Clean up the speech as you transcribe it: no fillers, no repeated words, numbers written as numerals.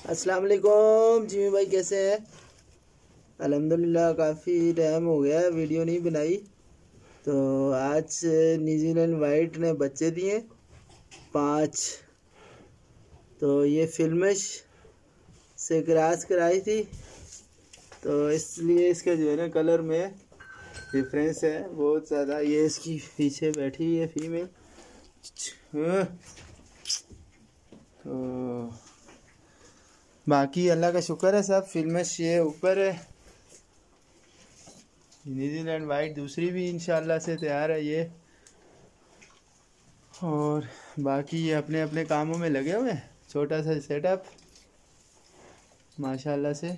अस्सलाम वालेकुम जिमी भाई, कैसे हैं? अल्हम्दुलिल्लाह, काफ़ी टाइम हो गया वीडियो नहीं बनाई। तो आज न्यूजीलैंड वाइट ने बच्चे दिए 5। तो ये फिल्मिश से क्रॉस कराई थी, तो इसलिए इसके जो है ना कलर में डिफरेंस है बहुत ज़्यादा। ये इसकी पीछे बैठी है फीमेल। तो बाकी अल्लाह का शुक्र है, सब फिल्मिश ये ऊपर है। न्यूजीलैंड वाइट दूसरी भी इंशाल्लाह से तैयार है ये। और बाकी ये अपने अपने कामों में लगे हुए हैं। छोटा सा सेटअप माशाल्लाह से।